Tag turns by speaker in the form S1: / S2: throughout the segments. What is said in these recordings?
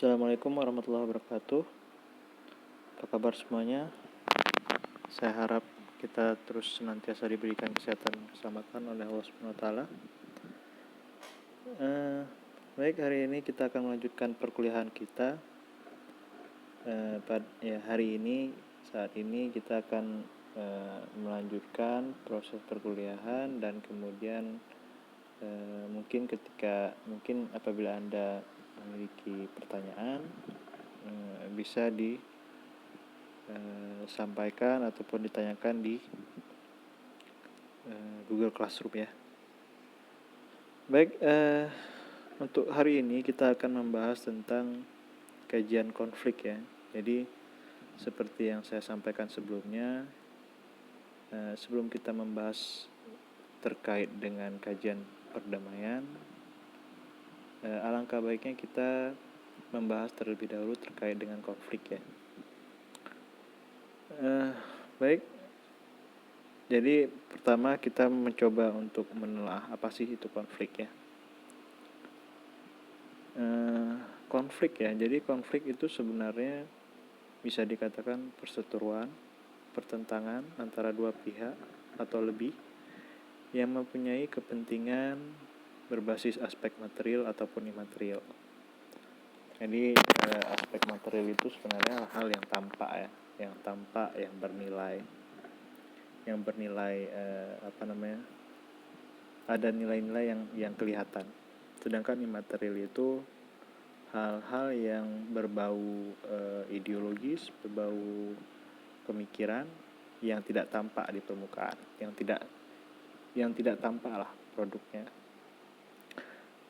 S1: Assalamualaikum warahmatullahi wabarakatuh. Apa kabar semuanya? Saya harap kita terus senantiasa diberikan kesehatan dan keselamatan oleh Allah Subhanahu wa taala. Baik, hari ini kita akan melanjutkan perkuliahan kita. Saat ini kita akan melanjutkan proses perkuliahan dan kemudian mungkin apabila Anda memiliki pertanyaan bisa disampaikan ataupun ditanyakan di Google Classroom ya. Baik, untuk hari ini kita akan membahas tentang kajian konflik ya. Jadi seperti yang saya sampaikan sebelumnya, sebelum kita membahas terkait dengan kajian perdamaian, alangkah baiknya kita membahas terlebih dahulu terkait dengan konflik ya. Baik, jadi pertama kita mencoba untuk menelaah apa sih itu konflik ya. Konflik ya, jadi konflik itu sebenarnya bisa dikatakan perseteruan, pertentangan antara dua pihak atau lebih yang mempunyai kepentingan berbasis aspek material ataupun imaterial. Jadi aspek material itu sebenarnya hal yang tampak ya, yang bernilai, ada nilai-nilai yang kelihatan. Sedangkan imaterial itu hal-hal yang berbau ideologis, berbau pemikiran yang tidak tampak di permukaan, yang tidak tampak lah produknya.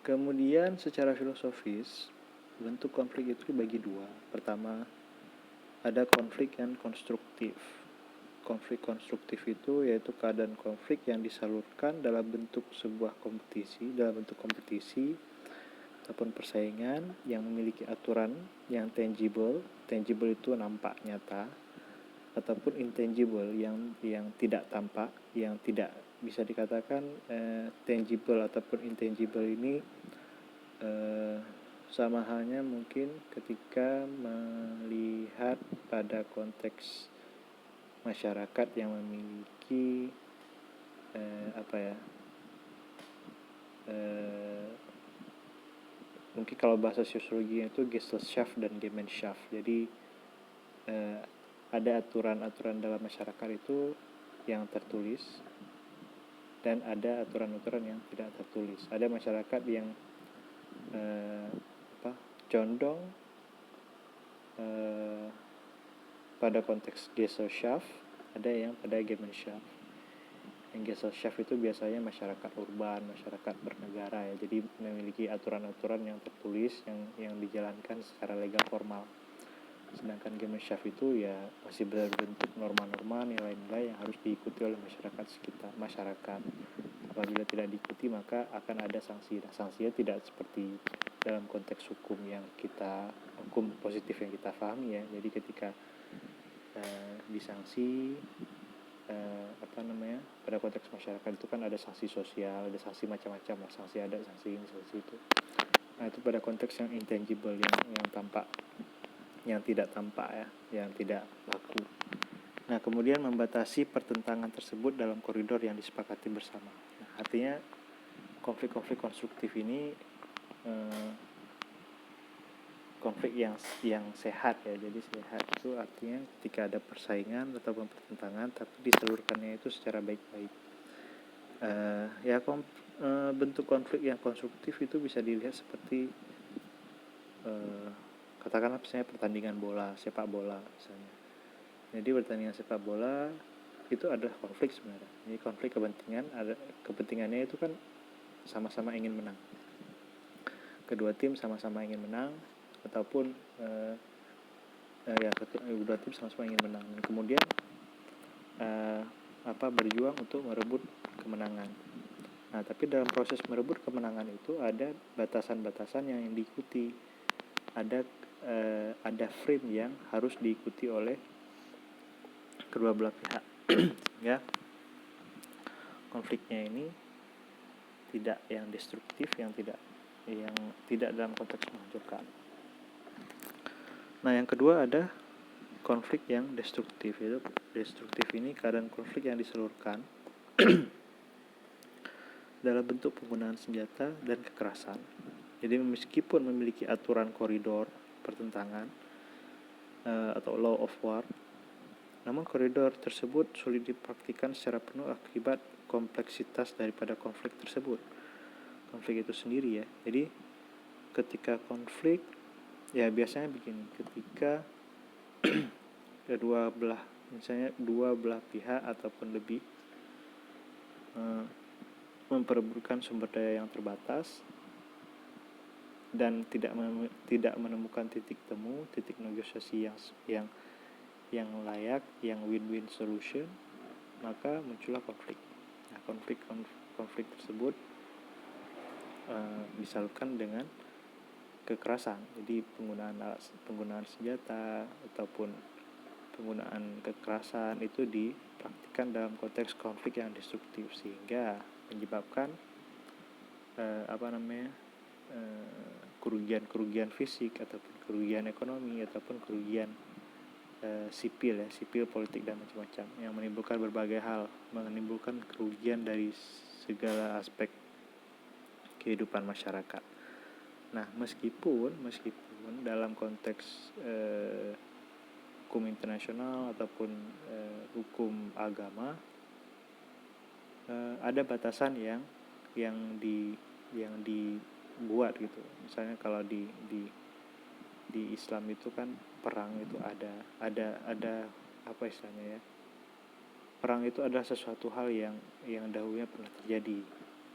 S1: Kemudian secara filosofis, bentuk konflik itu dibagi dua. Pertama, ada konflik yang konstruktif. Konflik konstruktif itu yaitu keadaan konflik yang disalurkan dalam bentuk sebuah kompetisi, ataupun persaingan yang memiliki aturan yang tangible itu nampak nyata, ataupun intangible yang tidak tampak, yang tidak bisa dikatakan tangible ataupun intangible ini sama halnya mungkin ketika melihat pada konteks masyarakat yang memiliki mungkin kalau bahasa sosiologi itu Gesellschaft dan Gemeinschaft. Jadi ada aturan-aturan dalam masyarakat itu yang tertulis dan ada aturan-aturan yang tidak tertulis. Ada masyarakat yang condong pada konteks Gesellschaft, ada yang pada Gemeinschaft. Yang Gesellschaft itu biasanya masyarakat urban, masyarakat bernegara ya. Jadi memiliki aturan-aturan yang tertulis yang dijalankan secara legal formal. Sedangkan Gemeinschaft itu ya masih berbentuk norma-norma, nilai-nilai yang harus diikuti oleh masyarakat. Apabila tidak diikuti maka akan ada sanksi. Nah, sanksinya tidak seperti dalam konteks hukum positif yang kita pahami ya. Jadi ketika disanksi pada konteks masyarakat itu kan ada sanksi sosial, ada sanksi macam-macam lah, sanksi ada, sanksi ini, sanksi itu. Nah, itu pada konteks yang intangible, yang tampak, yang tidak tampak ya, yang tidak baku. Nah, kemudian membatasi pertentangan tersebut dalam koridor yang disepakati bersama. Nah, artinya konflik-konflik konstruktif ini konflik yang sehat ya. Jadi sehat itu artinya ketika ada persaingan ataupun pertentangan tapi disalurkannya itu secara baik-baik. Bentuk konflik yang konstruktif itu bisa dilihat seperti katakanlah misalnya pertandingan bola, sepak bola misalnya. Jadi pertandingan sepak bola itu adalah konflik sebenarnya. Ini konflik kepentingannya itu kan sama-sama ingin menang. Kedua tim sama-sama ingin menang, ataupun kedua tim sama-sama ingin menang. Dan kemudian berjuang untuk merebut kemenangan. Nah, tapi dalam proses merebut kemenangan itu ada batasan-batasan yang diikuti. Ada frame yang harus diikuti oleh kedua belah pihak. Ya. Konfliknya ini tidak yang destruktif, yang tidak dalam konteks menghancurkan. Nah, yang kedua ada konflik yang destruktif. Itu destruktif ini keadaan konflik yang disalurkan dalam bentuk penggunaan senjata dan kekerasan. Jadi meskipun memiliki aturan koridor pertentangan atau law of war, namun koridor tersebut sulit dipraktikkan secara penuh akibat kompleksitas daripada konflik tersebut. Konflik itu sendiri ya. Jadi ketika konflik, ya biasanya begini, ketika misalnya dua belah pihak ataupun lebih memperebutkan sumber daya yang terbatas dan tidak menemukan titik temu, titik negosiasi yang layak, yang win-win solution, maka muncullah konflik. Nah, konflik tersebut disalurkan dengan kekerasan. Jadi penggunaan senjata ataupun penggunaan kekerasan itu dipraktikkan dalam konteks konflik yang destruktif sehingga menyebabkan kerugian fisik ataupun kerugian ekonomi ataupun kerugian sipil politik dan macam-macam yang menimbulkan berbagai hal, menimbulkan kerugian dari segala aspek kehidupan masyarakat. Nah, meskipun dalam konteks hukum internasional ataupun hukum agama ada batasan yang dibuat gitu. Misalnya kalau di Islam itu kan perang itu ada apa istilahnya ya? Perang itu adalah sesuatu hal yang dahulunya pernah terjadi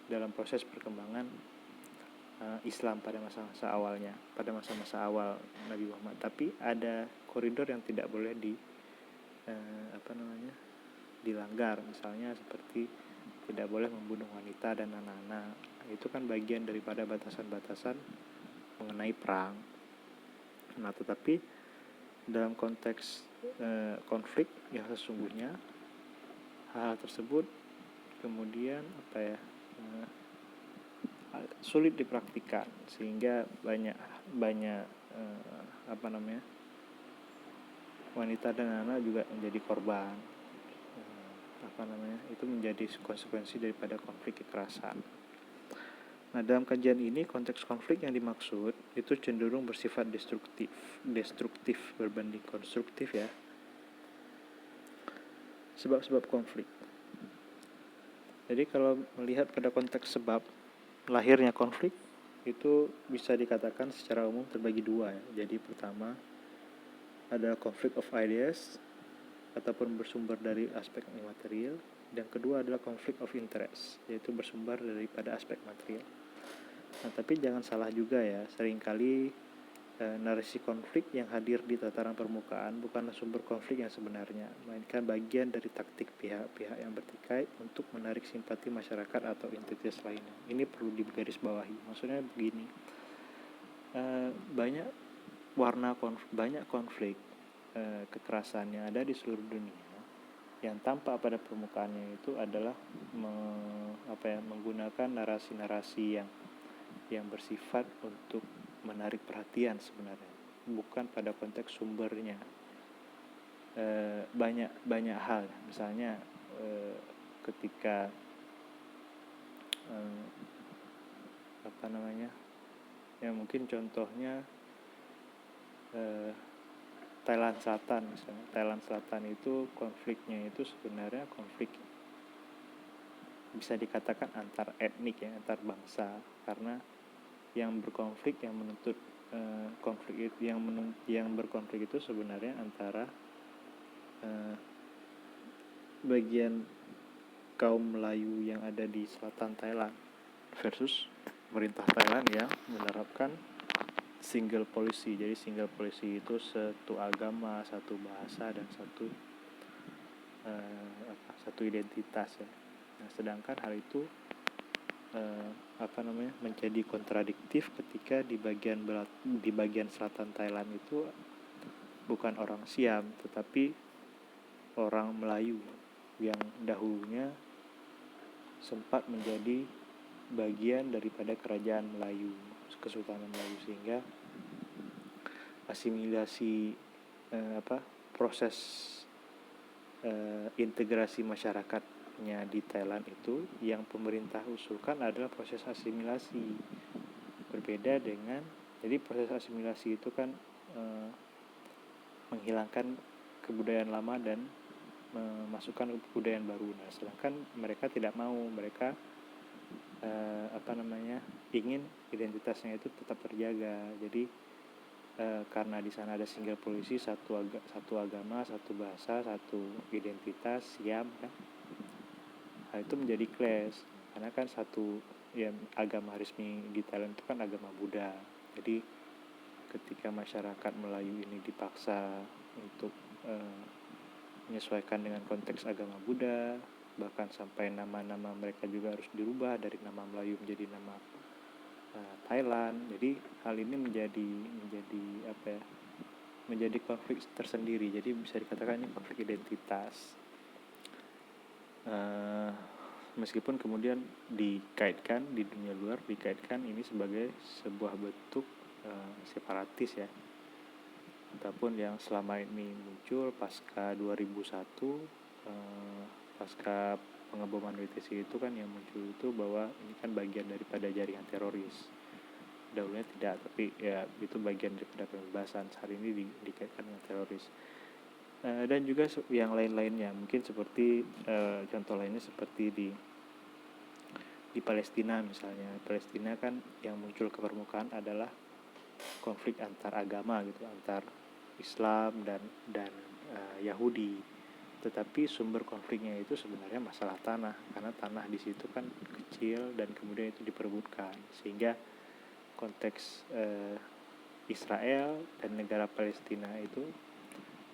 S1: dalam proses perkembangan Islam pada masa-masa awalnya, pada masa-masa awal Nabi Muhammad. Tapi ada koridor yang tidak boleh dilanggar, misalnya seperti tidak boleh membunuh wanita dan anak-anak. Itu kan bagian daripada batasan-batasan mengenai perang. Nah, tetapi dalam konteks konflik yang sesungguhnya hal tersebut kemudian sulit dipraktikkan sehingga banyak wanita dan anak juga menjadi korban. Itu menjadi konsekuensi daripada konflik kekerasan. Nah, dalam kajian ini konteks konflik yang dimaksud itu cenderung bersifat destruktif berbanding konstruktif ya. Sebab-sebab konflik. Jadi kalau melihat pada konteks sebab lahirnya konflik itu bisa dikatakan secara umum terbagi dua ya. Jadi pertama ada conflict of ideas ataupun bersumber dari aspek material, dan kedua adalah conflict of interest, yaitu bersumber daripada aspek material. Nah, tapi jangan salah juga ya, seringkali narasi konflik yang hadir di tataran permukaan bukanlah sumber konflik yang sebenarnya, melainkan bagian dari taktik pihak-pihak yang bertikai untuk menarik simpati masyarakat atau entitas lainnya. Ini perlu digarisbawahi. Maksudnya begini, banyak konflik kekerasan yang ada di seluruh dunia yang tampak pada permukaannya itu adalah menggunakan narasi-narasi yang bersifat untuk menarik perhatian sebenarnya, bukan pada konteks sumbernya. Banyak hal, misalnya ketika mungkin contohnya Thailand Selatan misalnya. Thailand Selatan itu konfliknya itu sebenarnya konflik bisa dikatakan antar etnik ya, antar bangsa, karena yang berkonflik itu sebenarnya antara bagian kaum Melayu yang ada di selatan Thailand versus pemerintah Thailand yang menerapkan single policy. Jadi single policy itu satu agama, satu bahasa, dan satu identitas ya. Nah, sedangkan hal itu menjadi kontradiktif ketika di bagian selatan Thailand itu bukan orang Siam tetapi orang Melayu yang dahulunya sempat menjadi bagian daripada kerajaan Melayu, Kesultanan Melayu, sehingga asimilasi proses integrasi masyarakatnya di Thailand itu yang pemerintah usulkan adalah proses asimilasi. Berbeda dengan, jadi proses asimilasi itu kan menghilangkan kebudayaan lama dan memasukkan kebudayaan baru. Nah, sedangkan mereka tidak mau, mereka ingin identitasnya itu tetap terjaga. Jadi karena di sana ada single policy, satu agama, satu bahasa, satu identitas, Siam kan. Hal itu menjadi clash karena kan satu agama resmi di Thailand itu kan agama Buddha. Jadi ketika masyarakat Melayu ini dipaksa untuk menyesuaikan dengan konteks agama Buddha, bahkan sampai nama-nama mereka juga harus dirubah dari nama Melayu menjadi nama Thailand. Jadi hal ini menjadi konflik tersendiri. Jadi bisa dikatakan ini konflik identitas. Meskipun kemudian dikaitkan di dunia luar, dikaitkan ini sebagai sebuah bentuk separatis ya, ataupun yang selama ini muncul pasca 2001, pasca pengeboman WTC itu kan yang muncul itu bahwa ini kan bagian daripada jaringan teroris. Dahulunya tidak, tapi ya itu bagian daripada pembebasan. Saat ini dikaitkan dengan teroris. Dan juga yang lain-lainnya, mungkin seperti contoh lainnya seperti di Palestina misalnya. Palestina kan yang muncul ke permukaan adalah konflik antar agama gitu, antar Islam dan Yahudi. Tetapi sumber konfliknya itu sebenarnya masalah tanah, karena tanah di situ kan kecil dan kemudian itu diperebutkan, sehingga konteks Israel dan negara Palestina itu,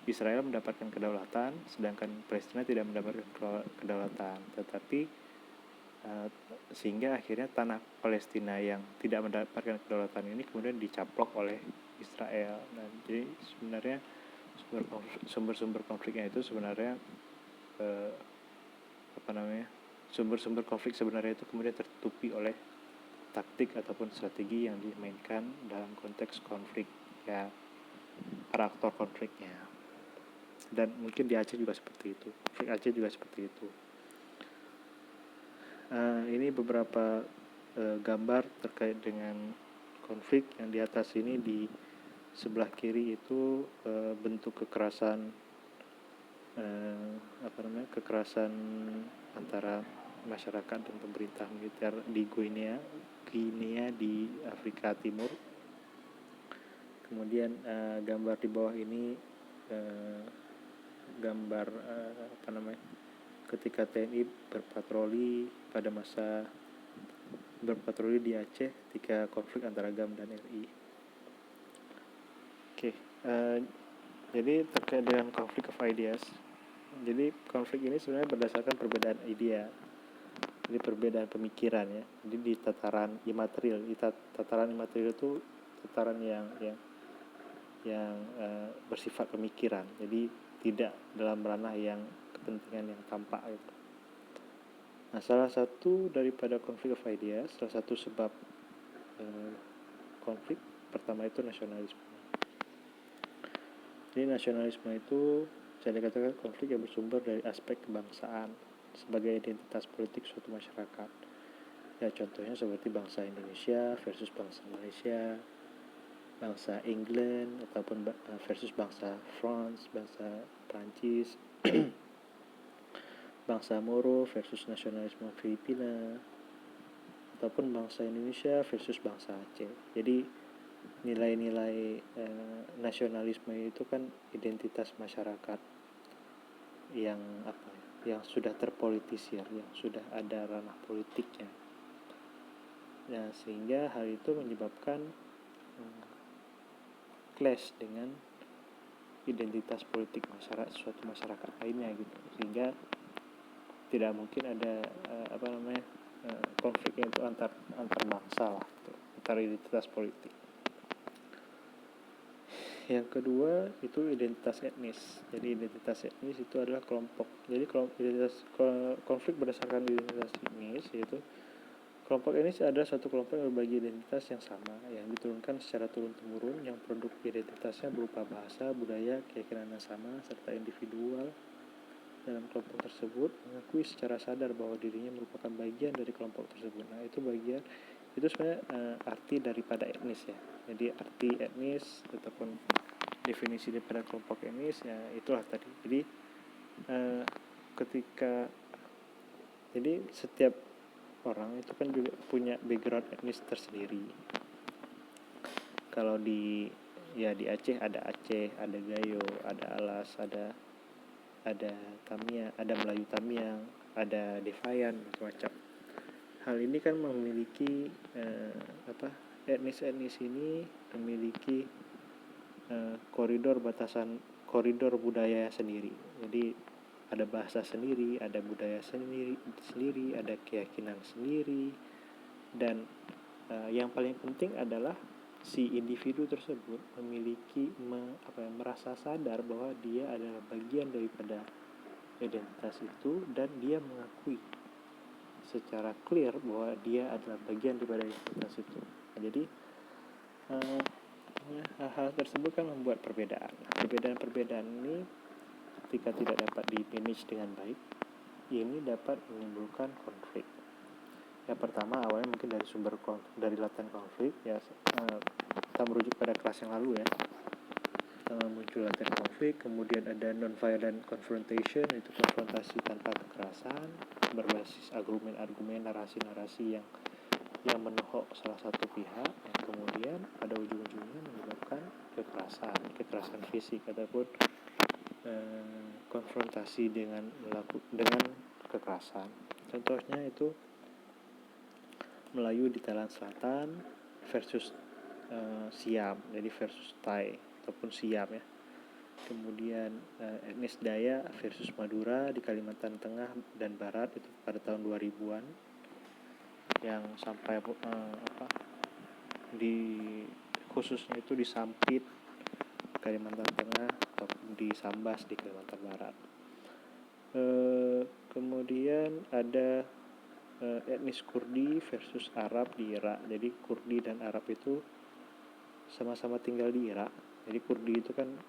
S1: Israel mendapatkan kedaulatan sedangkan Palestina tidak mendapatkan kedaulatan. Tetapi sehingga akhirnya tanah Palestina yang tidak mendapatkan kedaulatan ini kemudian dicaplok oleh Israel. Nah, jadi sebenarnya sumber-sumber konfliknya itu sebenarnya sumber-sumber konflik sebenarnya itu kemudian tertutupi oleh taktik ataupun strategi yang dimainkan dalam konteks konflik ya, para aktor konfliknya. Dan mungkin di Aceh juga seperti itu, konflik Aceh juga seperti itu. Ini beberapa gambar terkait dengan konflik. Yang di atas ini di sebelah kiri itu bentuk kekerasan kekerasan antara masyarakat dan pemerintah militer di Guinea di Afrika Timur. Kemudian gambar di bawah ini gambar ketika TNI berpatroli di Aceh ketika konflik antara GAM dan RI. Jadi terkait dengan konflik of ideas. Jadi konflik ini sebenarnya berdasarkan perbedaan ide, jadi perbedaan pemikiran ya. Jadi di tataran imaterial, itu tataran yang bersifat pemikiran. Jadi tidak dalam ranah yang kepentingan yang tampak gitu. Nah, salah satu daripada konflik of ideas, salah satu sebab konflik pertama itu nasionalisme. Jadi nasionalisme itu bisa dikatakan konflik yang bersumber dari aspek kebangsaan sebagai identitas politik suatu masyarakat. Ya, contohnya seperti bangsa Indonesia versus bangsa Malaysia, bangsa England ataupun versus bangsa France, bangsa Prancis, bangsa Moro versus nasionalisme Filipina, ataupun bangsa Indonesia versus bangsa Aceh. Jadi nilai-nilai nasionalisme itu kan identitas masyarakat yang sudah terpolitisir, yang sudah ada ranah politiknya. Nah, sehingga hal itu menyebabkan clash dengan identitas politik suatu masyarakat lainnya gitu, sehingga tidak mungkin ada konfliknya itu antar bangsa lah gitu, antar identitas politik. Yang kedua itu identitas etnis. Jadi identitas etnis itu adalah kelompok. Jadi konflik berdasarkan identitas etnis yaitu Kelompok etnis adalah suatu kelompok yang berbagi identitas yang sama, yang diturunkan secara turun-temurun, yang produk identitasnya berupa bahasa, budaya, keyakinan yang sama, serta individual dalam kelompok tersebut mengakui secara sadar bahwa dirinya merupakan bagian dari kelompok tersebut. Nah, itu sebenarnya arti daripada etnis ya. Jadi arti etnis ataupun definisi daripada kelompok etnis ya itulah tadi. Jadi jadi setiap orang itu kan juga punya background etnis tersendiri. Kalau di Aceh, ada Gayo, ada Alas, ada Tamia, ada Melayu Tamiang, ada Devayan, macam-macam. Hal ini kan memiliki etnis-etnis ini memiliki koridor budaya sendiri. Jadi ada bahasa sendiri, ada budaya sendiri, ada keyakinan sendiri, dan yang paling penting adalah si individu tersebut memiliki merasa sadar bahwa dia adalah bagian daripada identitas itu, dan dia mengakui secara clear bahwa dia adalah bagian daripada identitas itu. Nah, jadi hal-hal tersebut kan membuat perbedaan. Perbedaan ini ketika tidak dapat di-manage dengan baik, ini dapat menimbulkan konflik. Yang pertama, awalnya mungkin dari laten konflik ya. Kita merujuk pada kelas yang lalu ya. Muncul laten konflik, kemudian ada non-violent confrontation, itu konfrontasi tanpa kekerasan, berbasis argumen-argumen, narasi-narasi yang menohok salah satu pihak, yang kemudian pada ujung-ujungnya menyebabkan kekerasan fisik ataupun konfrontasi dengan kekerasan. Contohnya itu Melayu di Thailand Selatan versus Siam, jadi versus Thai ataupun Siam ya. Kemudian etnis Dayak versus Madura di Kalimantan Tengah dan Barat itu pada tahun 2000-an, yang sampai khususnya itu di Sampit Kalimantan Tengah ataupun di Sambas di Kalimantan Barat. Kemudian ada etnis Kurdi versus Arab di Irak. Jadi Kurdi dan Arab itu sama-sama tinggal di Irak. Jadi Kurdi itu kan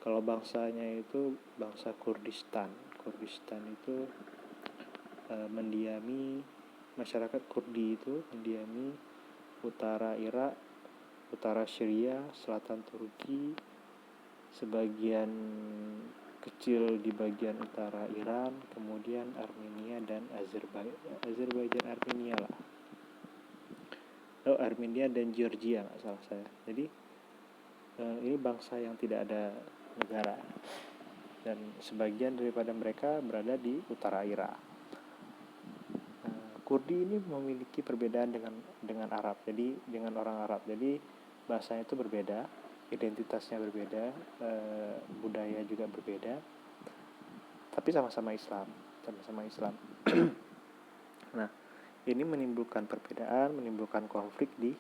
S1: kalau bangsanya itu bangsa Kurdistan. Kurdistan itu masyarakat Kurdi itu mendiami utara Irak, utara Syria, selatan Turki, sebagian kecil di bagian utara Iran, kemudian Armenia dan Azerbaijan Armenia lah. Armenia dan Georgia nggak salah saya. Jadi ini bangsa yang tidak ada negara, dan sebagian daripada mereka berada di utara Irak. Kurdi ini memiliki perbedaan dengan Arab. Jadi dengan orang Arab. Jadi bahasanya itu berbeda, identitasnya berbeda, budaya juga berbeda, tapi sama-sama Islam. Nah, ini menimbulkan perbedaan, menimbulkan konflik di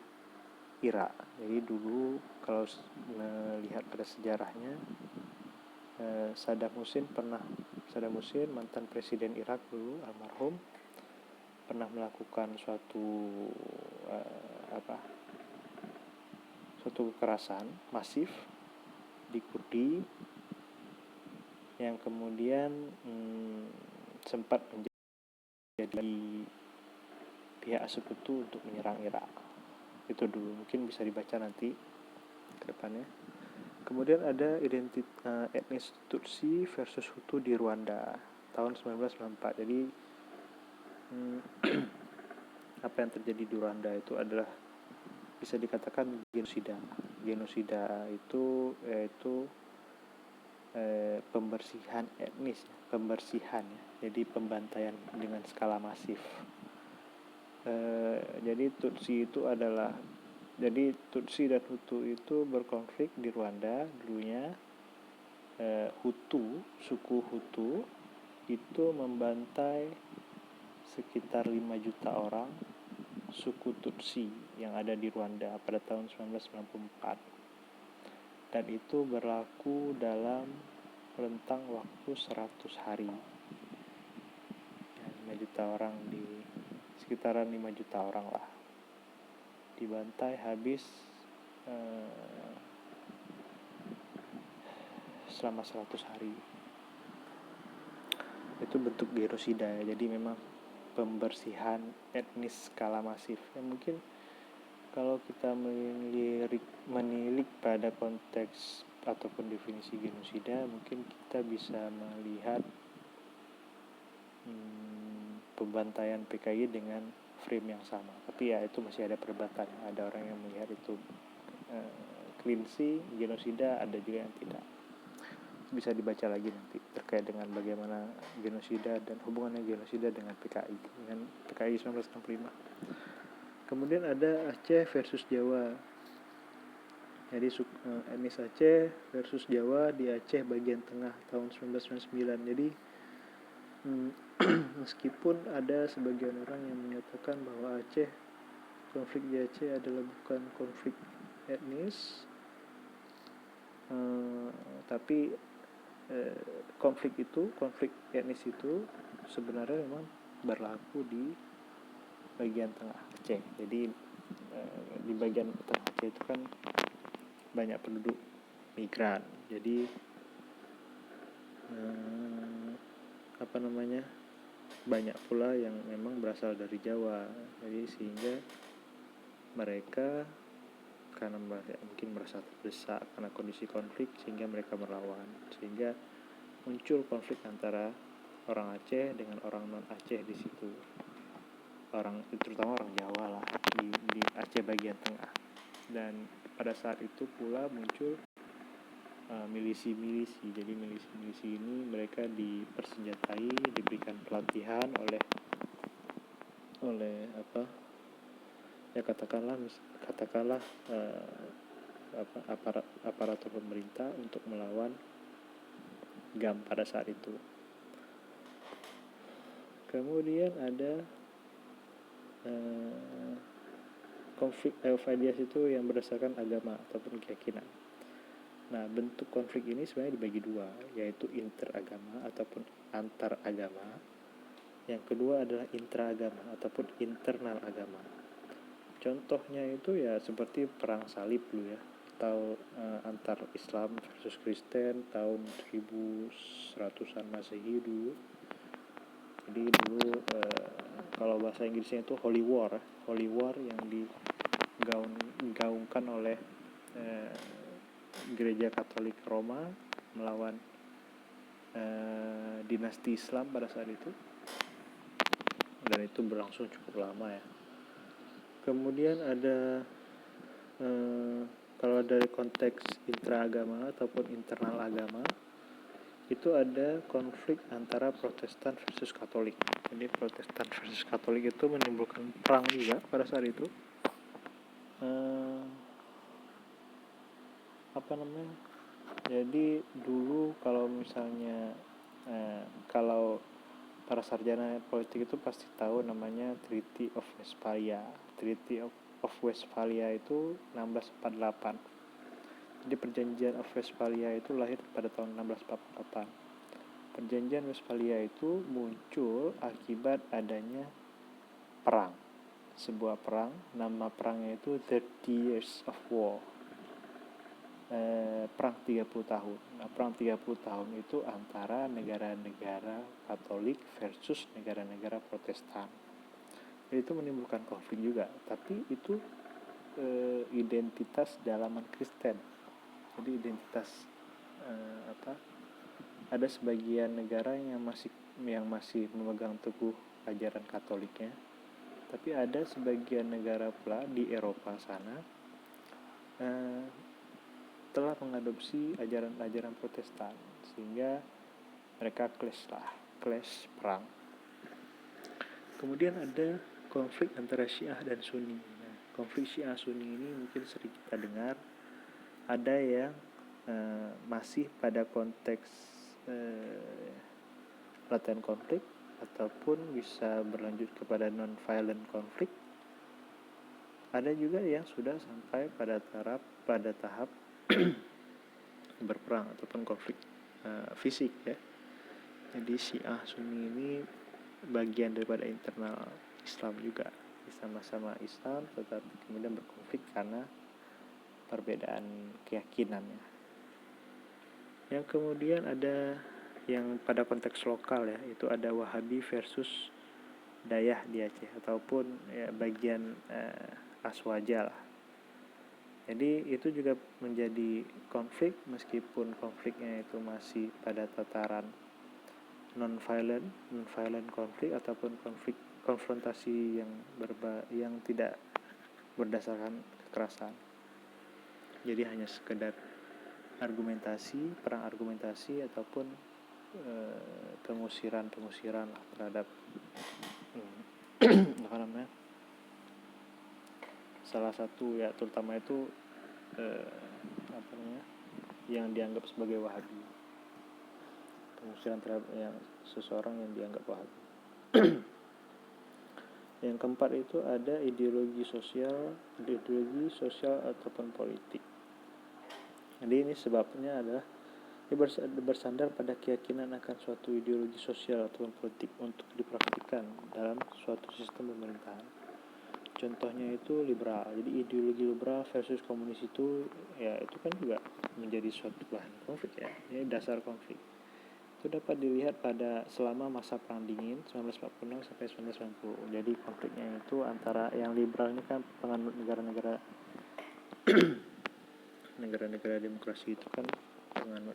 S1: Irak. Jadi dulu kalau melihat pada sejarahnya, Saddam Hussein, mantan presiden Irak dulu, almarhum, pernah melakukan suatu kekerasan masif di Kurdi, yang kemudian sempat menjadi pihak sekutu untuk menyerang Irak. Itu dulu, mungkin bisa dibaca nanti ke depannya. Kemudian ada etnis Tutsi versus Hutu di Rwanda tahun 1994. Jadi apa yang terjadi di Rwanda itu adalah bisa dikatakan genosida. Genosida itu yaitu pembersihan etnis, jadi pembantaian dengan skala masif. Jadi Tutsi dan Hutu itu berkonflik di Rwanda dulunya. Suku Hutu itu membantai sekitar 5 juta orang suku Tutsi yang ada di Rwanda pada tahun 1994, dan itu berlaku dalam rentang waktu 100 hari. juta orang, di sekitaran 5 juta orang lah dibantai habis selama 100 hari. Itu bentuk genosida ya. Jadi memang pembersihan etnis skala masif. Ya, mungkin kalau kita menilik pada konteks ataupun definisi genosida, mungkin kita bisa melihat pembantaian PKI dengan frame yang sama. Tapi ya itu masih ada perdebatan. Ada orang yang melihat itu cleansing, genosida, ada juga yang tidak. Bisa dibaca lagi nanti terkait dengan bagaimana genosida dan hubungannya genosida dengan PKI 1965. Kemudian ada Aceh versus Jawa. Jadi etnis Aceh versus Jawa di Aceh bagian tengah tahun 1999. Jadi meskipun ada sebagian orang yang menyatakan bahwa konflik di Aceh adalah bukan konflik etnis, tapi konflik etnis itu sebenarnya memang berlaku di bagian tengah Aceh. Jadi di bagian tengah Aceh itu kan banyak penduduk migran. Jadi banyak pula yang memang berasal dari Jawa. Jadi sehingga mereka karena mungkin merasa terdesak karena kondisi konflik, sehingga mereka melawan, sehingga muncul konflik antara orang Aceh dengan orang non Aceh di situ, terutama orang Jawa lah di Aceh bagian tengah. Dan pada saat itu pula muncul milisi-milisi. Jadi milisi-milisi ini mereka dipersenjatai, diberikan pelatihan oleh katakanlah aparatur pemerintah untuk melawan GAM pada saat itu. Kemudian ada konflik Eufaidias itu yang berdasarkan agama ataupun keyakinan. Nah, bentuk konflik ini sebenarnya dibagi dua, yaitu interagama ataupun antar agama. Yang kedua adalah intraagama ataupun internal agama. Contohnya itu ya seperti perang salib dulu ya, atau antar Islam versus Kristen tahun 1100-an Masehi dulu. Jadi dulu kalau bahasa Inggrisnya itu Holy War yang digaungkan oleh Gereja Katolik Roma melawan dinasti Islam pada saat itu, dan itu berlangsung cukup lama ya. Kemudian ada kalau dari konteks intraagama ataupun internal agama, itu ada konflik antara Protestan versus Katolik. Jadi Protestan versus Katolik itu menimbulkan perang juga pada saat itu. Jadi dulu kalau misalnya kalau para sarjana politik itu pasti tahu namanya Treaty of Westphalia. Treaty of Westphalia itu 1648. Jadi perjanjian of Westphalia itu lahir pada tahun 1648. Perjanjian Westphalia itu muncul akibat adanya perang. Sebuah perang, nama perangnya itu 30 Years of War. Perang 30 tahun. Nah, perang 30 tahun itu antara negara-negara Katolik versus negara-negara Protestan. Jadi itu menimbulkan konflik juga, tapi itu identitas dalaman Kristen. Jadi identitas ada sebagian negara yang masih memegang teguh ajaran Katoliknya, tapi ada sebagian negara pula di Eropa sana telah mengadopsi ajaran-ajaran Protestan, sehingga mereka clash perang. Kemudian ada konflik antara Syiah dan Sunni. Nah, konflik Syiah Sunni ini mungkin sering kita dengar. Ada yang masih pada konteks latihan konflik, ataupun bisa berlanjut kepada non-violent konflik. Ada juga yang sudah sampai pada tahap berperang ataupun konflik fisik ya. Jadi Syiah Sunni ini bagian daripada internal Islam juga, sama-sama Islam tetapi kemudian berkonflik karena perbedaan keyakinannya. Yang kemudian ada yang pada konteks lokal ya, itu ada Wahabi versus Dayah di Aceh ataupun ya, bagian Aswaja lah. Jadi itu juga menjadi konflik meskipun konfliknya itu masih pada tataran non-violent konflik ataupun konflik konfrontasi yang tidak berdasarkan kekerasan. Jadi hanya sekedar perang argumentasi ataupun pengusiran lah terhadap apa namanya, salah satu ya terutama itu yang dianggap sebagai Wahabi, pengusiran terhadap yang seseorang yang dianggap Wahabi. Yang keempat itu ada ideologi sosial ataupun politik. Jadi ini sebabnya adalah bersandar pada keyakinan akan suatu ideologi sosial ataupun politik untuk dipraktikkan dalam suatu sistem pemerintahan. Contohnya itu liberal. Jadi ideologi liberal versus komunis itu ya itu kan juga menjadi suatu bahan konflik ya. Ini dasar konflik. Itu dapat dilihat pada selama masa Perang Dingin 1946 sampai 1990. Jadi konfliknya itu antara yang liberal ini kan penganut negara-negara demokrasi itu kan penganut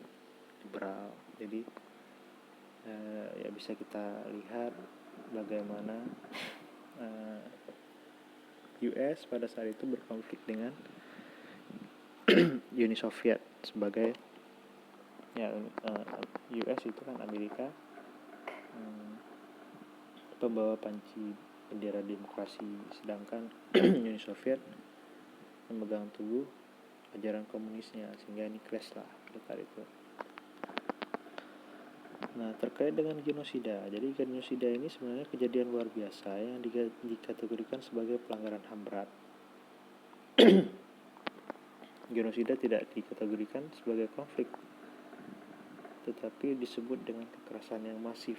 S1: liberal. Jadi ya bisa kita lihat bagaimana US pada saat itu berkonflik dengan Uni Soviet sebagai ya US itu kan Amerika pembawa panci bendera demokrasi, sedangkan Uni Soviet memegang teguh ajaran komunisnya, sehingga ini clash lah pada saat itu. Nah, terkait dengan genosida, jadi genosida ini sebenarnya kejadian luar biasa yang dikategorikan sebagai pelanggaran HAM berat. Genosida tidak dikategorikan sebagai konflik, tetapi disebut dengan kekerasan yang masif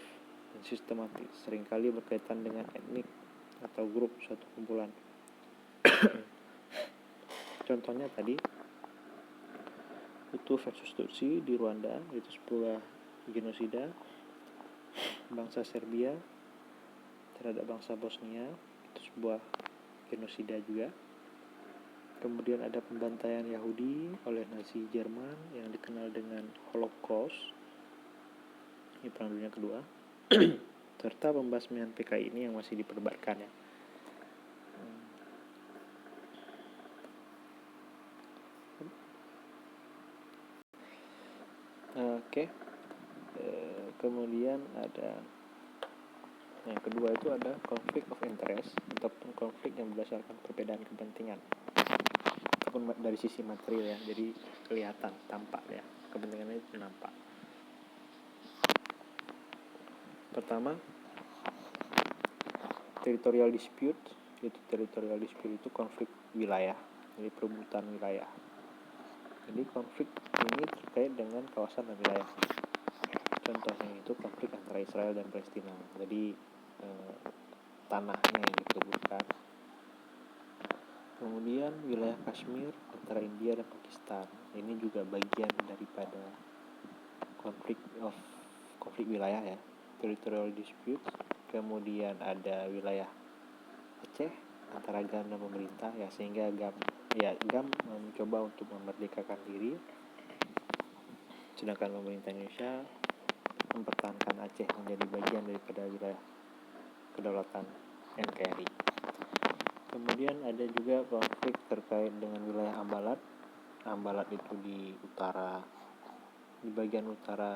S1: dan sistematis, seringkali berkaitan dengan etnik atau grup suatu kumpulan. Contohnya tadi Hutu versus Tutsi di Rwanda, itu sebuah genosida. Bangsa Serbia terhadap bangsa Bosnia, itu sebuah genosida juga. Kemudian ada pembantaian Yahudi oleh Nazi Jerman yang dikenal dengan Holocaust, ini Perang Dunia Kedua, serta pembasmian PKI ini yang masih diperdebatkan ya. Kemudian ada yang kedua itu ada konflik of interest ataupun konflik yang berdasarkan perbedaan kepentingan ataupun dari sisi material ya, jadi kelihatan, tampak ya, kepentingannya itu nampak. Pertama, territorial dispute. Territorial dispute itu konflik wilayah, jadi perebutan wilayah. Jadi konflik ini terkait dengan kawasan dan wilayah. Contohnya itu konflik antara Israel dan Palestina. Jadi tanahnya yang diperebutkan. Kemudian wilayah Kashmir antara India dan Pakistan. Ini juga bagian daripada konflik wilayah ya, territorial dispute. Kemudian ada wilayah Aceh antara GAM dan pemerintah ya, sehingga GAM mencoba untuk memerdekakan diri, sedangkan pemerintah Indonesia mempertahankan Aceh menjadi bagian daripada wilayah kedaulatan NKRI. Kemudian ada juga konflik terkait dengan wilayah Ambalat. Ambalat itu di bagian utara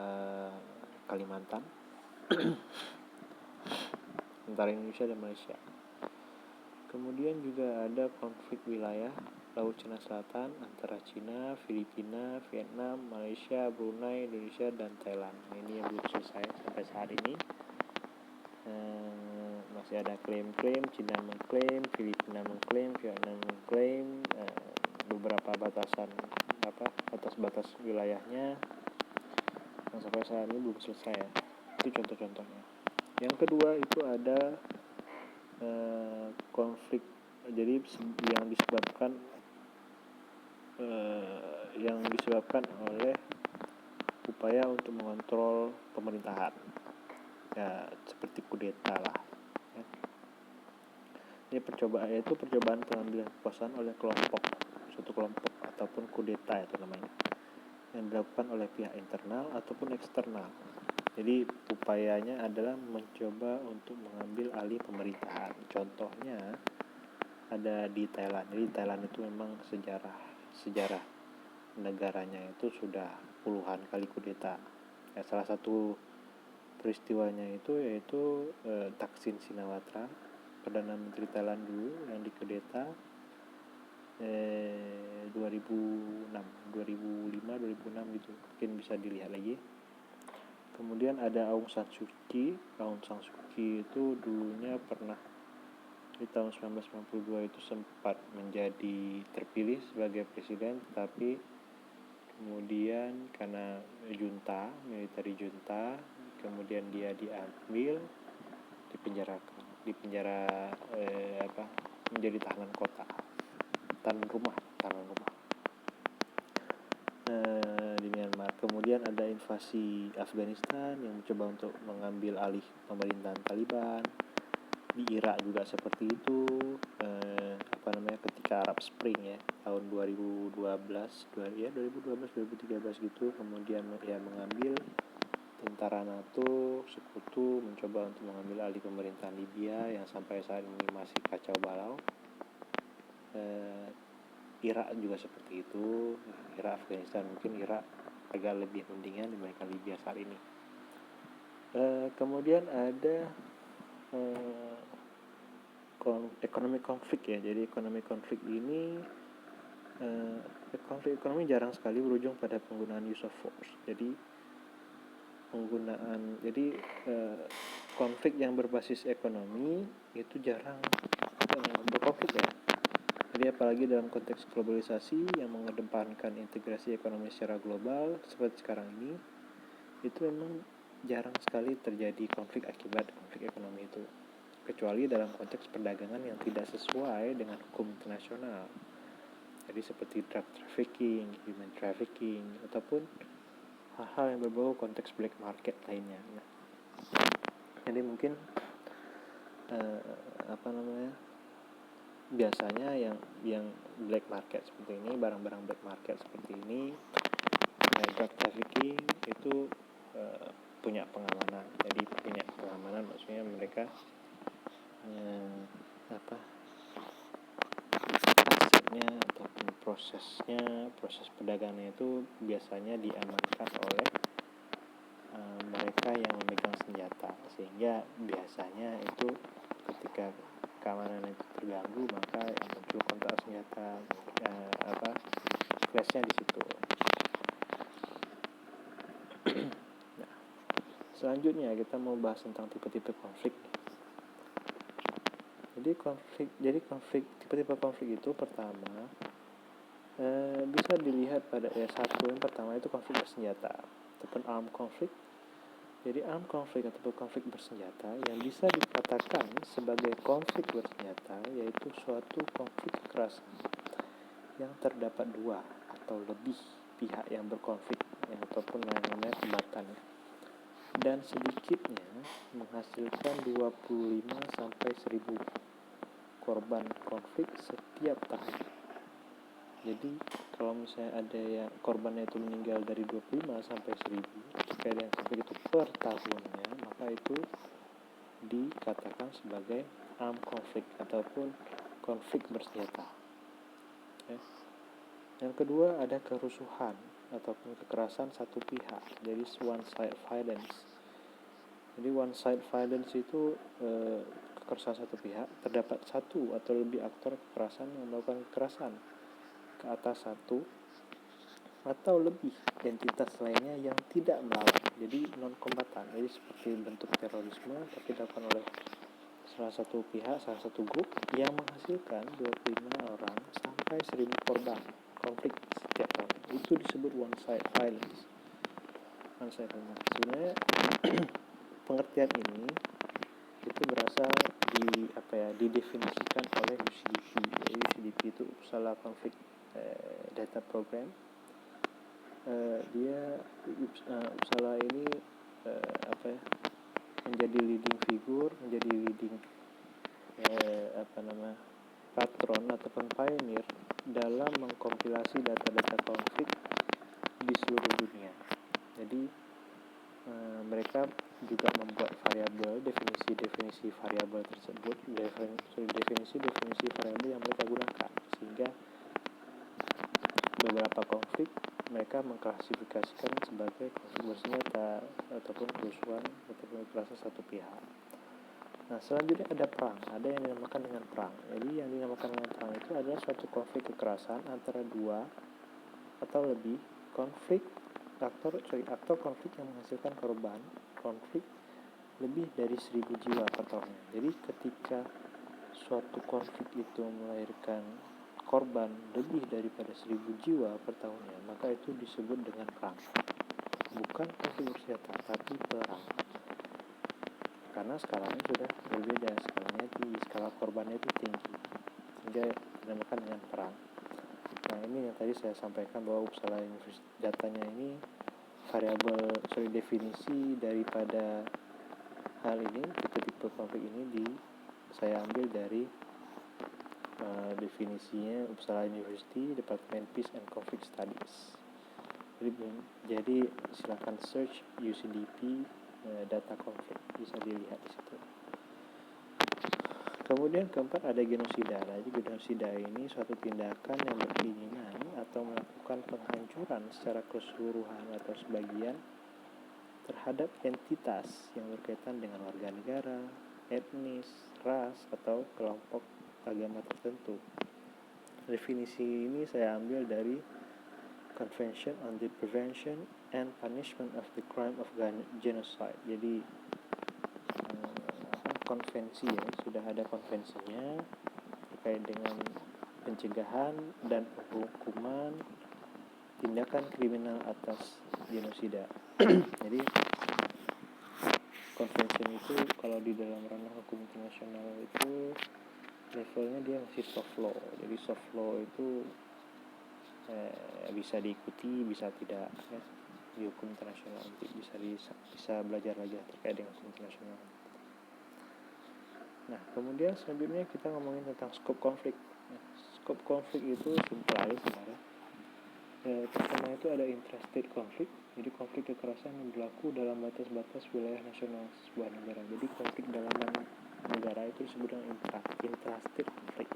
S1: Kalimantan antara Indonesia dan Malaysia. Kemudian juga ada konflik wilayah Laut Cina Selatan antara Cina, Filipina, Vietnam, Malaysia, Brunei, Indonesia, dan Thailand. Ini yang belum selesai sampai saat ini. Masih ada klaim-klaim, Cina mengklaim, Filipina mengklaim, Vietnam mengklaim, beberapa batas wilayahnya yang sampai saat ini belum selesai ya. Itu contoh-contohnya. Yang kedua itu ada konflik, jadi yang disebabkan oleh upaya untuk mengontrol pemerintahan, ya seperti kudeta lah. Ini percobaan pengambilan kekuasaan oleh suatu kelompok ataupun kudeta itu namanya, yang dilakukan oleh pihak internal ataupun eksternal. Jadi upayanya adalah mencoba untuk mengambil alih pemerintahan. Contohnya ada di Thailand. Jadi Thailand itu memang sejarah negaranya itu sudah puluhan kali kudeta. Ya, salah satu peristiwanya itu yaitu Thaksin Shinawatra, Perdana Menteri Thailand dulu yang dikudeta 2005, 2006 gitu. Mungkin bisa dilihat lagi. Kemudian ada Aung San Suu Kyi. Aung San Suu Kyi itu dulunya pernah di tahun 1992 itu sempat menjadi terpilih sebagai presiden, tapi kemudian karena military junta, kemudian dia diambil, menjadi tahanan rumah di Myanmar. Kemudian ada invasi Afghanistan yang mencoba untuk mengambil alih pemerintahan Taliban. Di Irak juga seperti itu, ketika Arab Spring ya tahun 2013 gitu, kemudian ya mengambil tentara NATO sekutu mencoba untuk mengambil alih pemerintahan Libya yang sampai saat ini masih kacau balau. Irak juga seperti itu. Irak, Afghanistan, mungkin Irak agak lebih mendingan dibandingkan Libya saat ini. Kemudian ada ekonomi konflik ya. Jadi ekonomi konflik ini konflik ekonomi jarang sekali berujung pada penggunaan use of force. Jadi konflik yang berbasis ekonomi itu jarang berkonflik ya. Jadi apalagi dalam konteks globalisasi yang mengedepankan integrasi ekonomi secara global seperti sekarang ini, itu memang jarang sekali terjadi konflik akibat konflik ekonomi itu, kecuali dalam konteks perdagangan yang tidak sesuai dengan hukum internasional. Jadi seperti drug trafficking, human trafficking, ataupun hal-hal yang berbau konteks black market lainnya. Jadi mungkin biasanya yang black market seperti ini, barang-barang black market seperti ini, drug trafficking itu punya pengamanan. Jadi punya pengamanan maksudnya mereka asetnya ataupun proses perdagangannya itu biasanya diamankan oleh mereka yang memegang senjata, sehingga biasanya itu ketika keamanan itu terganggu maka muncul kontak senjata, clash-nya di situ. Nah, selanjutnya kita mau bahas tentang tipe-tipe konflik. Jadi tipe-tipe konflik itu pertama bisa dilihat pada yang pertama itu konflik bersenjata ataupun armed conflict. Jadi armed conflict ataupun konflik bersenjata yang bisa dikatakan sebagai konflik bersenjata yaitu suatu konflik kekerasan yang terdapat dua atau lebih pihak yang berkonflik ataupun yang namanya kombatan, dan sedikitnya menghasilkan 25 sampai 1000 korban konflik setiap tahun. Jadi kalau misalnya ada yang korbannya itu meninggal dari 25 sampai 1000 jika ada yang sampai itu per tahunnya, maka itu dikatakan sebagai armed conflict ataupun konflik bersenjata. Yang kedua ada kerusuhan ataupun kekerasan satu pihak, jadi one side violence. Jadi one side violence itu kekerasan satu pihak, terdapat satu atau lebih aktor kekerasan yang melakukan kekerasan ke atas satu atau lebih entitas lainnya yang tidak melawan, jadi non-kombatan. Jadi seperti bentuk terorisme tapi dilakukan oleh salah satu pihak, salah satu grup yang menghasilkan 25 orang sampai 1000 korban konflik setiap tahun. Itu disebut one side violence. Sebenarnya pengertian ini itu berasal didefinisikan oleh UCDP. Jadi UCDP itu Uppsala Conflict Data Program. Uppsala ini menjadi leading figure, menjadi leading patron ataupun pioneer dalam mengkompilasi data-data konflik di seluruh dunia. Jadi mereka juga membuat definisi variabel tersebut, definisi variabel yang mereka gunakan, sehingga beberapa konflik mereka mengklasifikasikan sebagai konflik bersenjata ataupun kerusuhan ataupun kekerasan satu pihak. Nah, selanjutnya ada perang, ada yang dinamakan dengan perang. Jadi yang dinamakan dengan perang itu adalah suatu konflik kekerasan antara dua atau lebih aktor konflik yang menghasilkan korban konflik lebih dari 1.000 jiwa per tahunnya. Jadi ketika suatu konflik itu melahirkan korban lebih daripada 1.000 jiwa per tahunnya, maka itu disebut dengan perang. Bukan konflik bersenjata, tapi perang. Karena skalanya sudah berbeda, skalanya tinggi, skala korbannya itu tinggi, sehingga dinamakan dengan perang. Nah, ini yang tadi saya sampaikan bahwa Uppsala University datanya ini definisi daripada hal ini, tipe konflik ini saya ambil dari definisinya Uppsala University Department Peace and Conflict Studies. Jadi silakan search UCDP data konflik, bisa dilihat di situ. Kemudian keempat ada genosida. Jadi genosida ini suatu tindakan yang berkeinginan atau melakukan penghancuran secara keseluruhan atau sebagian terhadap entitas yang berkaitan dengan warga negara, etnis, ras, atau kelompok agama tertentu. Definisi ini saya ambil dari Convention on the Prevention and Punishment of the Crime of Genocide. Jadi konvensi ya, sudah ada konvensinya terkait dengan pencegahan dan penghukuman tindakan kriminal atas genosida. Jadi konvensi itu kalau di dalam ranah hukum internasional itu levelnya dia masih soft law. Jadi soft law itu bisa diikuti, bisa tidak ya, di hukum internasional nanti bisa belajar lagi terkait dengan hukum internasional. Nah, kemudian selanjutnya kita ngomongin tentang scope konflik. Nah, scope konflik itu simpel aja sebenarnya. Pertama itu ada intrastate konflik. Jadi konflik kekerasan yang berlaku dalam batas-batas wilayah nasional sebuah negara. Jadi konflik dalam negara itu disebut dengan intrastate konflik.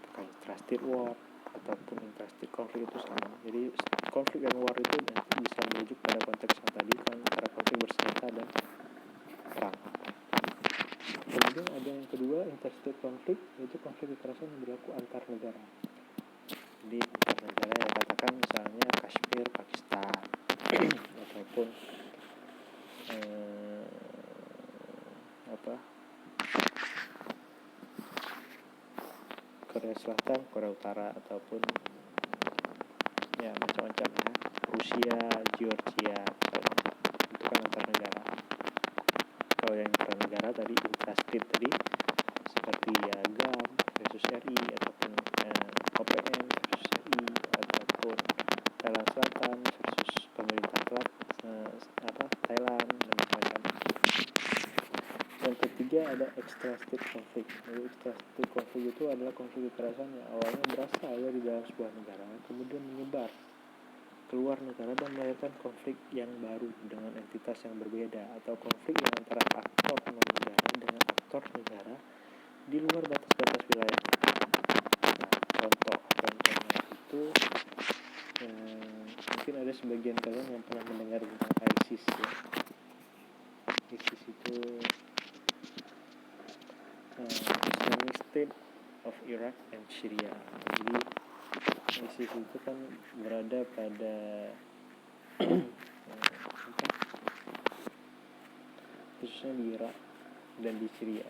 S1: Apakah intrastate war ataupun intrastate konflik itu sama. Jadi konflik dan war itu nanti bisa merujuk pada konteks yang tadi kan, antara konflik bersenjata dan perang. Kemudian ada yang kedua, interstate konflik, yaitu konflik kekerasan yang berlaku antar negara. Jadi antar negara yang katakan misalnya Kashmir, Pakistan, ataupun Korea Selatan, Korea Utara, ataupun ya macam-macam ya, Rusia, Georgia, itu kan antar negara. Kalau yang negara tadi intrastate tadi seperti ya GAM versus RI ataupun OPM versus RI ataupun Thailand Selatan versus pemerintah Thailand dan macam-macam. Yang ketiga ada extrastate konflik. Jadi extrastate konflik itu adalah konflik kekerasan yang awalnya berasal dari dalam sebuah negara, kemudian menyebar keluar negara dan melahirkan konflik yang baru dengan entitas yang berbeda, atau konflik yang antara aktor non-negara dengan aktor negara di luar batas-batas wilayah. Nah, contohnya itu mungkin ada sebagian kalian yang pernah mendengar tentang ISIS ya. ISIS itu Islamic State of Iraq and Syria. Jadi ISIS itu kan berada pada khususnya di Irak dan di Syria.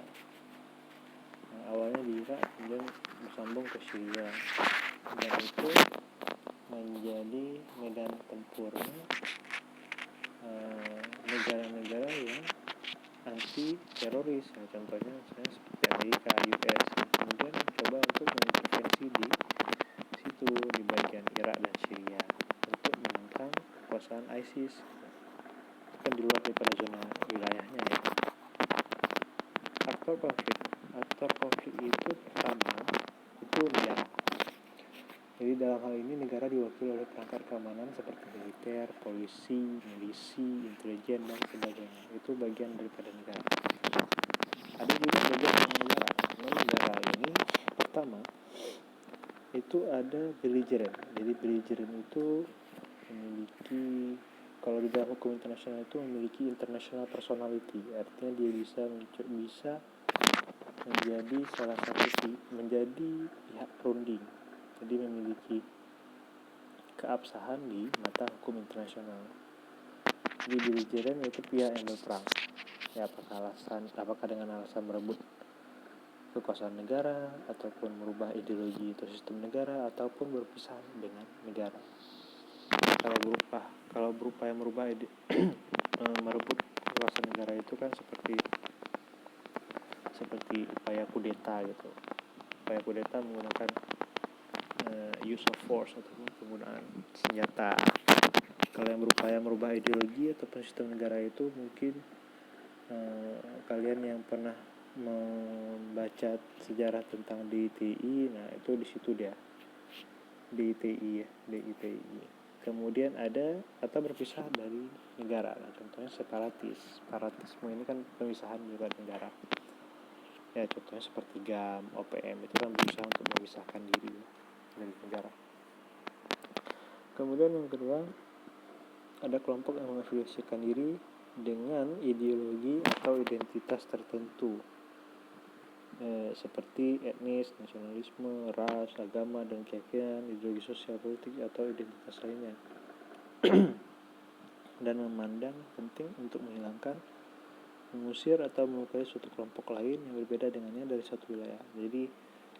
S1: Nah, awalnya di Irak kemudian bersambung ke Syria, dan itu menjadi medan tempurnya negara-negara yang anti teroris contohnya misalnya seperti Amerika, US. Kemudian mencoba untuk mengintervensi di situ, di bagian Irak dan Syria untuk menentang kekuasaan ISIS. Itu kan di luar daripada zona wilayahnya ya. Aktor konflik itu pertama itu negara. Jadi dalam hal ini negara diwakili oleh perangkat keamanan seperti militer, polisi, milisi, intelijen, dan sebagainya. Itu bagian daripada negara. Ada juga bagian non-negara. Non-negara ini pertama itu ada belligerent. Jadi belligerent itu memiliki, kalau di dalam hukum internasional itu memiliki international personality. Artinya dia bisa menjadi salah satu menjadi pihak perunding. Jadi memiliki keabsahan di mata hukum internasional. Jadi belligerent itu pihak yang berperang. Ya, apakah dengan alasan merebut kekuasaan negara, ataupun merubah ideologi atau sistem negara, ataupun berpisah dengan negara. Kalau berupaya merubah merebut kekuasaan negara itu kan seperti upaya kudeta gitu. Upaya kudeta menggunakan use of force atau penggunaan senjata. Kalau yang berupaya merubah ideologi ataupun sistem negara itu mungkin kalian yang pernah membaca sejarah tentang DITI, nah itu di situ dia DITI. Kemudian ada atau berpisah dari negara. Nah, contohnya separatisme ini kan pemisahan juga negara. Ya contohnya seperti GAM, OPM itu kan berusaha untuk memisahkan diri dari negara. Kemudian yang kedua, ada kelompok yang mengafiliasikan diri dengan ideologi atau identitas tertentu, seperti etnis, nasionalisme, ras, agama, dan keyakinan, ideologi sosial politik atau identitas lainnya, dan memandang penting untuk menghilangkan, mengusir atau melukai suatu kelompok lain yang berbeda dengannya dari satu wilayah. Jadi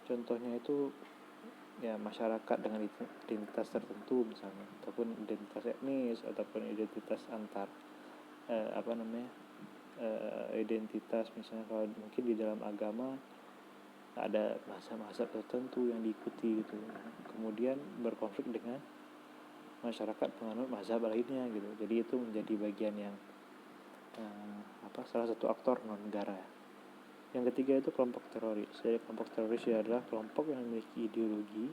S1: contohnya itu ya masyarakat dengan identitas tertentu misalnya, ataupun identitas etnis, ataupun identitas antar identitas misalnya kalau mungkin di dalam agama ada mazhab tertentu yang diikuti gitu. Kemudian berkonflik dengan masyarakat penganut mazhab lainnya gitu. Jadi itu menjadi bagian yang salah satu aktor non negara. Yang ketiga itu kelompok teroris. Jadi kelompok teroris adalah kelompok yang memiliki ideologi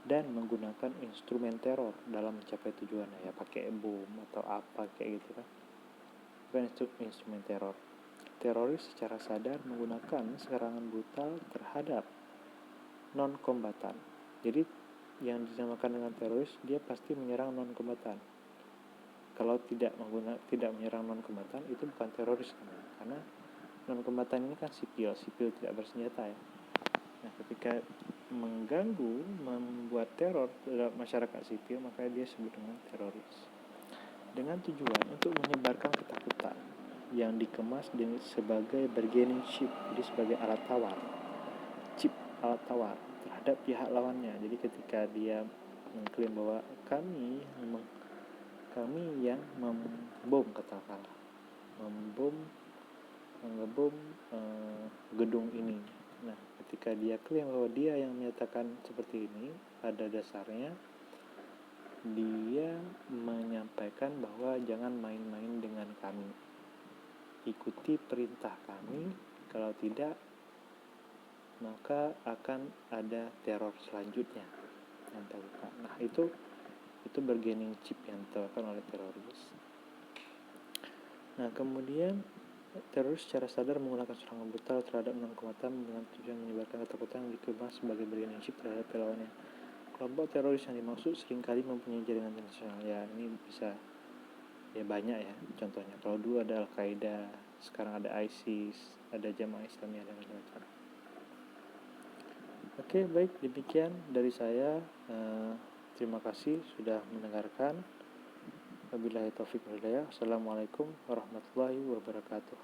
S1: dan menggunakan instrumen teror dalam mencapai tujuannya, ya pakai bom atau apa kayak gitu kan. Bukan instrumen teror. Teroris secara sadar menggunakan serangan brutal terhadap non-kombatan. Jadi yang dinamakan dengan teroris, dia pasti menyerang non-kombatan. Kalau tidak menyerang non-kombatan, itu bukan teroris namanya. Karena non-kombatan ini kan sipil tidak bersenjata ya. Nah, ketika mengganggu, membuat teror terhadap masyarakat sipil, maka dia sebut dengan teroris. Dengan tujuan untuk menyebarkan ketakutan yang dikemas sebagai bargaining chip, jadi sebagai alat tawar terhadap pihak lawannya. Jadi ketika dia mengklaim bahwa kami yang membom mengebom gedung ini. Nah, ketika dia klaim bahwa dia yang menyatakan seperti ini, pada dasarnya dia menyampaikan bahwa jangan main-main dengan kami, ikuti perintah kami, kalau tidak maka akan ada teror selanjutnya. Nah, itu bargaining chip yang ditawarkan oleh teroris. Nah, kemudian teroris secara sadar menggunakan serangan brutal terhadap non-kombatan dengan tujuan menyebarkan ketakutan yang dikemas sebagai bargaining chip terhadap lawannya. Kelompok teroris yang dimaksud seringkali mempunyai jaringan internasional. Ya, ini bisa ya banyak ya contohnya. Kalau dulu ada Al-Qaeda, sekarang ada ISIS, ada Jamaah Islamiyah dan macam-macam. Oke, baik, demikian dari saya. Terima kasih sudah mendengarkan. Wabillahi taufiq wal hidayah. Assalamualaikum warahmatullahi wabarakatuh.